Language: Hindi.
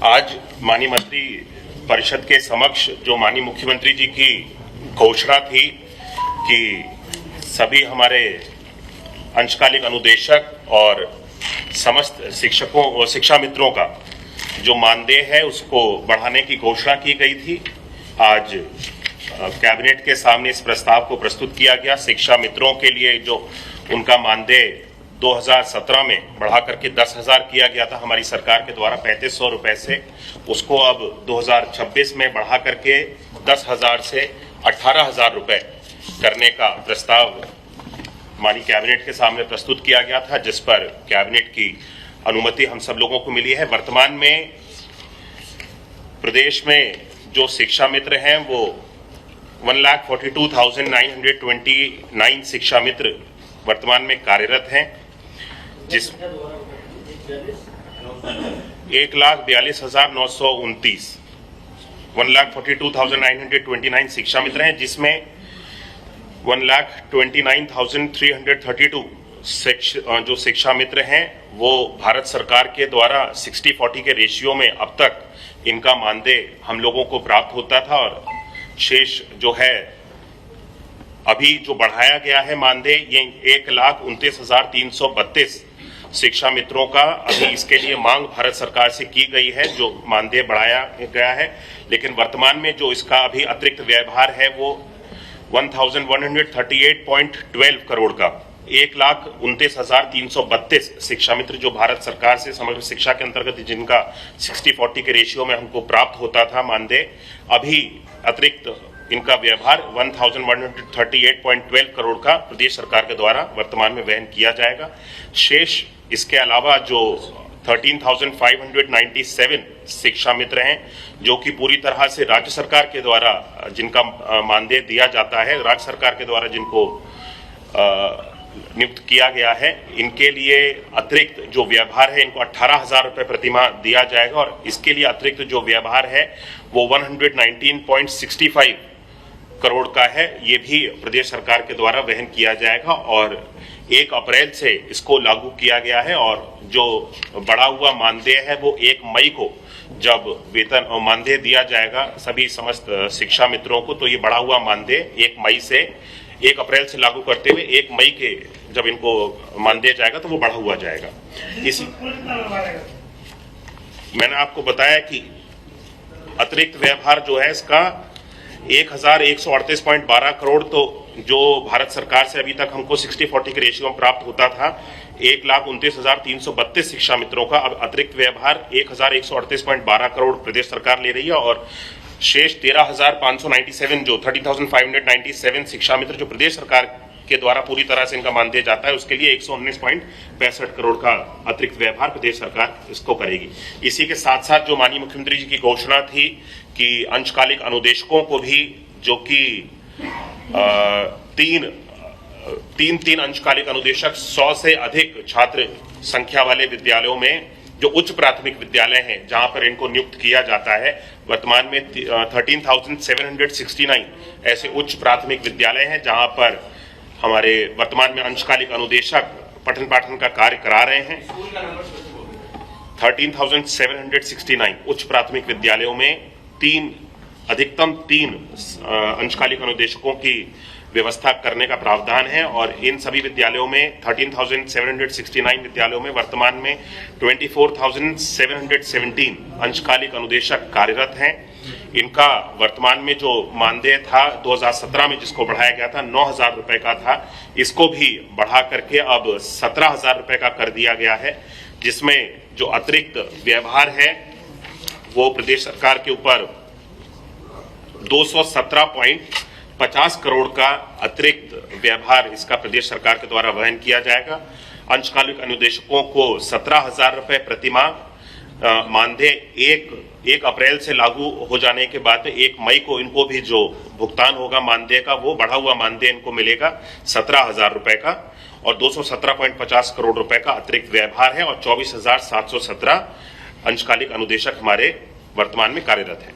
आज माननीय मंत्री परिषद के समक्ष जो माननीय मुख्यमंत्री जी की घोषणा थी कि सभी हमारे अंशकालिक अनुदेशक और समस्त शिक्षकों और शिक्षा मित्रों का जो मानदेय है उसको बढ़ाने की घोषणा की गई थी। आज कैबिनेट के सामने इस प्रस्ताव को प्रस्तुत किया गया। शिक्षा मित्रों के लिए जो उनका मानदेय 2017 में बढ़ा करके 10,000 किया गया था हमारी सरकार के द्वारा 3500 रुपए से, उसको अब 2026 में बढ़ा करके 10,000 से 18,000 रुपए करने का प्रस्ताव माननीय कैबिनेट के सामने प्रस्तुत किया गया था, जिस पर कैबिनेट की अनुमति हम सब लोगों को मिली है। वर्तमान में प्रदेश में जो शिक्षा मित्र हैं वो 1,42,929 शिक्षा मित्र वर्तमान में कार्यरत हैं, जिस 1,42,929 1,42,929 शिक्षा मित्र हैं, जिसमें 1,29,332 जो शिक्षा मित्र हैं वो भारत सरकार के द्वारा 60-40 के रेशियो में अब तक इनका मानदेय हम लोगों को प्राप्त होता था, और शेष जो है अभी जो बढ़ाया गया है मानदेय ये 1,29,332 शिक्षा मित्रों का अभी इसके लिए मांग भारत सरकार से की गई है, जो मानदेय बढ़ाया गया है। लेकिन वर्तमान में जो इसका अभी अतिरिक्त व्यवहार है वो 1,138.12 करोड़ का 1,29,332 शिक्षा मित्र जो भारत सरकार से समग्र शिक्षा के अंतर्गत जिनका 60-40 के रेशियो में हमको प्राप्त होता था मानदेय, अभी अतिरिक्त इनका व्यवहार 1,138.12 करोड़ का प्रदेश सरकार के द्वारा वर्तमान में वहन किया जाएगा। शेष इसके अलावा जो 13,597 शिक्षा मित्र हैं जो कि पूरी तरह से राज्य सरकार के द्वारा जिनका मानदेय दिया जाता है, राज्य सरकार के द्वारा जिनको नियुक्त किया गया है, इनके लिए अतिरिक्त जो व्यवहार है इनको 18,000 रुपये प्रतिमाह दिया जाएगा, और इसके लिए अतिरिक्त जो व्यवहार है वो 119.65 करोड़ का है। ये भी प्रदेश सरकार के द्वारा वहन किया जाएगा और 1 अप्रैल से इसको लागू किया गया है। और जो बढ़ा हुआ मानदेय है वो 1 मई को जब वेतन और मानदेय दिया जाएगा सभी समस्त शिक्षा मित्रों को, तो ये बढ़ा हुआ मानदेय 1 मई से 1 अप्रैल से लागू करते हुए 1 मई के जब इनको मानदेय जाएगा तो वो बढ़ा हुआ जाएगा। इसी मैंने आपको बताया कि अतिरिक्त व्यवहार जो है इसका 1,138.12 करोड़ तो जो भारत सरकार से अभी तक हमको 60-40 के रेशियो में प्राप्त होता था, 1,29,332 शिक्षा मित्रों का अब अतिरिक्त व्यवहार 1,138.12 करोड़ प्रदेश सरकार ले रही है, और शेष 13,597 जो 13,597 शिक्षा मित्र जो प्रदेश सरकार के द्वारा पूरी तरह से इनका मानदेय जाता है उसके लिए 119.65 करोड़ का अतिरिक्त व्यवहार प्रदेश सरकार इसको करेगी। इसी के साथ साथ जो माननीय मुख्यमंत्री जी की घोषणा थी कि अंशकालिक अनुदेशकों को भी जो कि तीन अंशकालिक अनुदेशक 100 से अधिक छात्र संख्या वाले विद्यालयों में जो उच्च प्राथमिक विद्यालय हैं जहां पर इनको नियुक्त किया जाता है, वर्तमान में 13,769 ऐसे उच्च प्राथमिक विद्यालय हैं जहां पर हमारे वर्तमान में अंशकालिक अनुदेशक पठन पाठन का कार्य करा रहे हैं। 13,769 उच्च प्राथमिक विद्यालयों में अधिकतम 3 अंशकालिक अनुदेशकों की व्यवस्था करने का प्रावधान है, और इन सभी विद्यालयों में 13,769 विद्यालयों में वर्तमान में 24,717 अंशकालिक अनुदेशक कार्यरत हैं। इनका वर्तमान में जो मानदेय था 2017 में जिसको बढ़ाया गया था 9,000 रुपए का था, इसको भी बढ़ा करके अब 17,000 रुपए का कर दिया गया है, जिसमें जो अतिरिक्त व्यवहार है वो प्रदेश सरकार के ऊपर 217.50 करोड़ का अतिरिक्त व्यवहार इसका प्रदेश सरकार के द्वारा वहन किया जाएगा। अंशकालिक अनुदेशकों को 17,000 रुपए प्रतिमाह मानदेय 1 अप्रैल से लागू हो जाने के बाद 1 मई को इनको भी जो भुगतान होगा मानदेय का वो बढ़ा हुआ मानदेय इनको मिलेगा 17,000 रुपए का, और 217.50 करोड़ रुपए का अतिरिक्त व्यवहार है, और 24,717 अंशकालिक अनुदेशक हमारे वर्तमान में कार्यरत हैं।